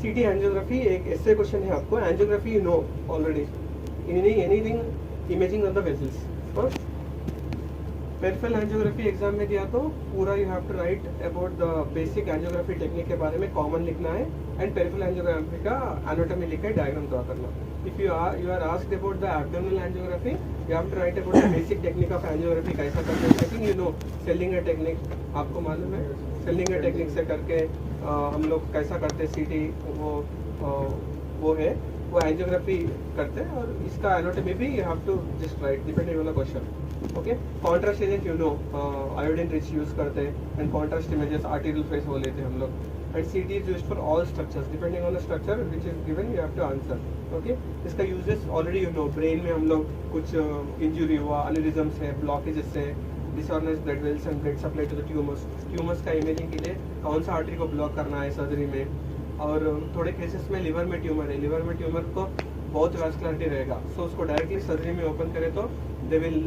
CT angiography एक ऐसे question है आपको, angiography you know already, anything imaging of the vessels. Peripheral angiography exam में दिया तो पूरा you have to write about the basic angiography technique के बारे में कॉमन लिखना है, एंड पेरिफेरल एंजियोग्राफी का एनाटॉमी लिख के डायग्राम ड्रॉ करना। If you are asked about the abdominal angiography, you have to write about the basic technique of angiography, कैसा करते हैं। I think you no सेलिंगर technique, आपको मालूम है सेलिंगर टेक्निक से करके हम लोग कैसा करते हैं सीटी, वो है वो एंजियोग्राफी करते हैं, और इसका एनाटॉमी भी you have to just write depending on the question. Okay, contrast agent you know iodine rich use करते हैं, and contrast images arterial phase वो लेते हैं हम लोग, and CT is used for all structures depending on the structure which is given, you have to answer. Okay, इसका uses already you know, brain में हम लोग कुछ इंजुरी हुआ, एनेरिज्म्स है, ब्लॉकेजेस है, disorganise blood vessels and blood supply to the tumours का imaging के लिए कौन सा आर्टरी को ब्लॉक करना है सर्जरी में। और थोड़े केसेस में लिवर में ट्यूमर है, लिवर में ट्यूमर को बहुत वैस्कुलरिटी रहेगा, सो उसको डायरेक्टली सर्जरी में ओपन करें तो they will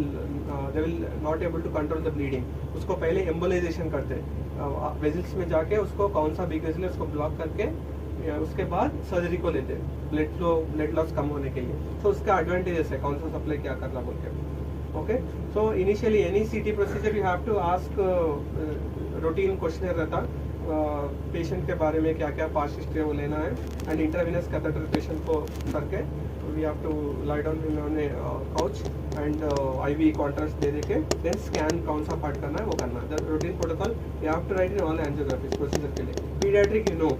not able to control the bleeding. उसको पहले एम्बोलाइजेशन करते हैं, वेजल्स में जाके उसको कौन सा बिग वेसल है उसको ब्लॉक करके उसके बाद सर्जरी को लेते हैं ब्लड लॉस कम होने के लिए। तो उसका एडवांटेजेस है कौन सा सप्लाई क्या करना बोल के। Okay, so initially any CT procedure you have to ask, routine question रहता पेशेंट के बारे में, क्या क्या पास्ट हिस्ट्री वो लेना है, एंड इंट्रावेनस कैथेटर पेशेंट को करके we have to lie down in couch and IV contrast दे के देन स्कैन कौन सा पार्ट करना है वो करना है। The routine protocol you have to write in all angiography procedure के लिए। Paediatric you know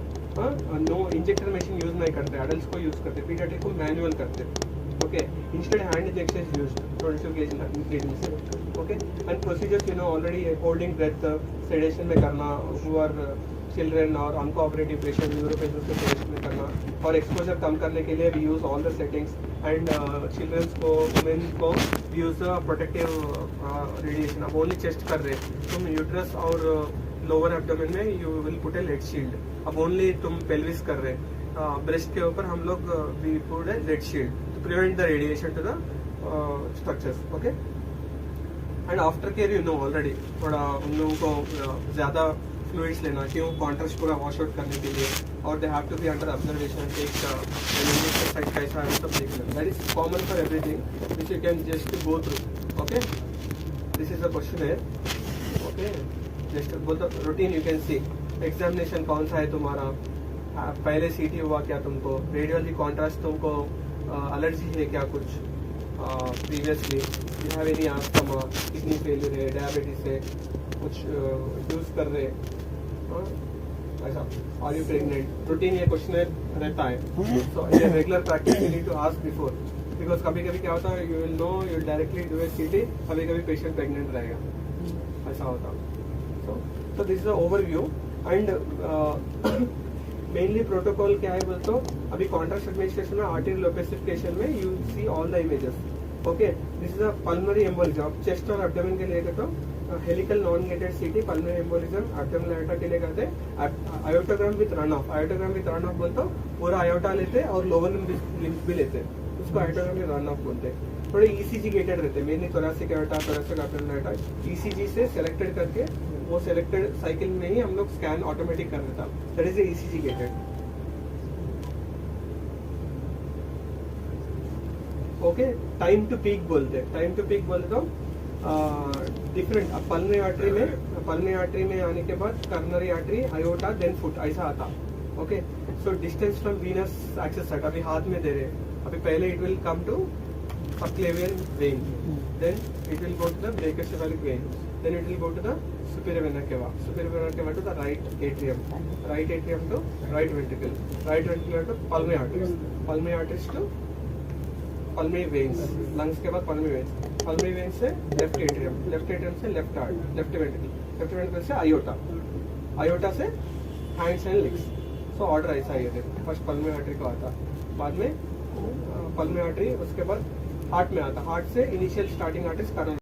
injector machine use नहीं करते, एडल्ट्स को यूज करते, पीडियाट्रिक को मैनुअल करते। Okay, instead hand injection is used 22 gauge से। Okay, and procedures you know already, holding breath sedation में करना, हु आर चिल्ड्रन और अनकोऑपरेटिव पेशेंट न्यूरो पेशेंट्स को सेडेशन में करना, और एक्सपोजर कम करने के लिए we use all the settings, and childrens को, वुमेन को यूज प्रोटेक्टिव रेडिएशन। अब ओनली चेस्ट कर रहे, तुम यूट्रस और लोअर एब्डोमेन में you will put a lead shield. अब ओनली तुम पेल्विस कर रहे, ब्रेस्ट के ऊपर हम लोग we put a lead shield to prevent the radiation to the structures. Okay, and after care you know already, थोड़ा उन लोगों को ज़्यादा फ्लूइड्स लेना, क्यों कॉन्ट्रास्ट पूरा वॉश आउट करने के लिए, और they have to be under observation, take side कैसा है सब देख लेना। That is common for everything which you can just go through. Okay, this is the question है। ओके, जस्ट बोल the routine you can see, examination कौन सा है तुम्हारा, पहले सीटी हुआ क्या तुमको, रेडियोलॉजी कॉन्ट्रास्ट तुमको एलर्जी है क्या कुछ previously, you have any asthma, kidney failure है, डायबिटीज है, कुछ यूज कर रहे ऐसा, आर यू प्रेग्नेंट, रूटीन ये क्वेश्चन रहता है। सो ये regular practice you need to ask before, because कभी कभी क्या होता है, you will know you directly do a CT, कभी कभी पेशेंट प्रेग्नेंट रहेगा, ऐसा होता। So this is the overview, and mainly protocol क्या है बोलते हो, अभी कॉन्ट्रास्ट एडमिनिस्ट्रेशन में आर्टेरियल ओपेसिफिकेशन में you see all the images. Okay, this is a pulmonary embolism, chest और एब्डोमेन के लिए तो helical non gated CT, pulmonary embolism abdominal aorta के लिए करते हैं। Aortogram with run off, aortogram with run off बोलते हो पूरा आयोटा लेते हैं और लोअर लिम्ब भी लेते हैं, उसको आयोटोग्राम विथ रन ऑफ बोलते हैं। थोड़े ईसीजी गेटेड रहते हैं, mainly thoracic iota, thoracic abdominal iota, ECG से सेलेक्टेड करके वो सेलेक्टेड साइकिल में ही हम लोग स्कैन ऑटोमेटिक कर देता, that is ECG gated. Okay, time to peak बोलते हैं, टाइम टू पीक बोलते तो डिफरेंट, अब पल्मोनरी आर्टरी में आने के बाद coronary artery, aorta, then foot, ऐसा आता। Okay, so distance from venous access site, अभी हाथ में दे रहे, अभी पहले it will come to subclavian vein, then it will go to the brachiocephalic vein, then it will go to the superior vena cava to the right atrium to right ventricle to pulmonary arteries to pulmonary veins, lungs के बाद pulmonary veins से left atrium से left ventricle से aorta से hands and legs। so order ऐसा ही है, first pulmonary artery को आता, बाद में pulmonary artery, उसके बाद हार्ट में आता, हार्ट से इनिशियल स्टार्टिंग आर्टरीज कारण